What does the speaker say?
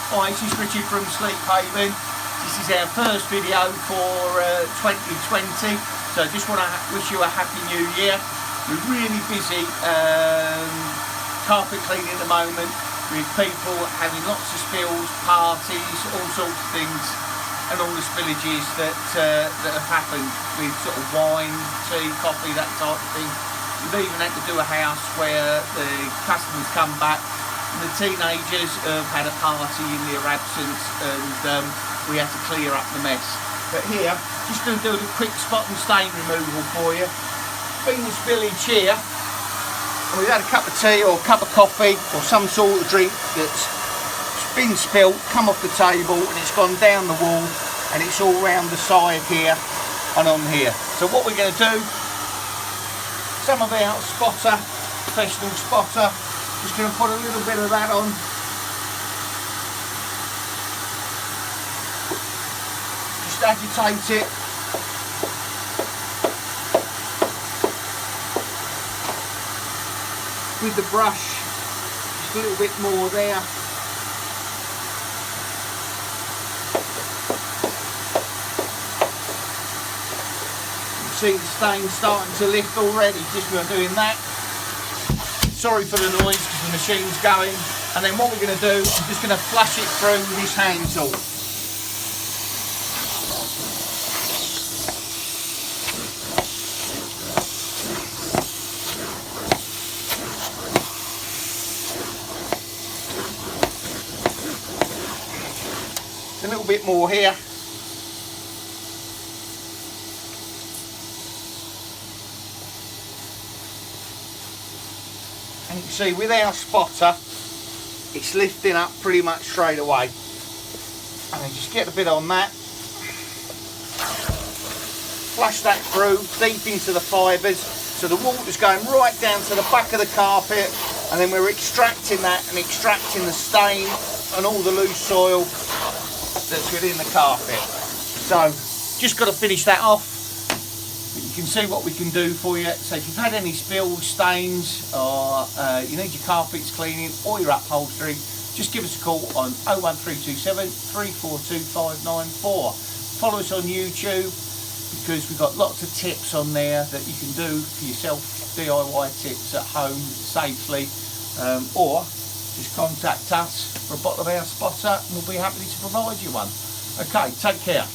Hi, this is Richard from SleepHaven. This is our first video for 2020, so I just want to wish you a happy new year. We're really busy carpet cleaning at the moment, with people having lots of spills, parties, all sorts of things, and all the spillages that have happened with sort of wine, tea, coffee, that type of thing. We've even had to do a house where the customers come back and the teenagers have had a party in their absence, and we had to clear up the mess. But here, just going to do a quick spot and stain removal for you. Been this village here, and we've had a cup of tea or a cup of coffee or some sort of drink that's been spilt, come off the table, and it's gone down the wall, and it's all round the side here and on here. So what we're going to do, some of our spotter, professional spotter, just going to put a little bit of that on. Just agitate it. With the brush, just a little bit more there. You see the stain starting to lift already just by doing that. Sorry for the noise because the machine's going. And then what we're going to do, I'm just going to flush it through with this hand tool. A little bit more here. And you can see with our spotter, it's lifting up pretty much straight away. And then just get a bit on that. Flush that through deep into the fibres, so the water's going right down to the back of the carpet, and then we're extracting that and extracting the stain and all the loose soil that's within the carpet. So just got to finish that off. You can see what we can do for you. So if you've had any spills, stains, or you need your carpets cleaning or your upholstery, just give us a call on 01327 342 594. Follow us on YouTube, because we've got lots of tips on there that you can do for yourself, DIY tips at home safely, or just contact us for a bottle of our spotter and we'll be happy to provide you one. Okay, take care.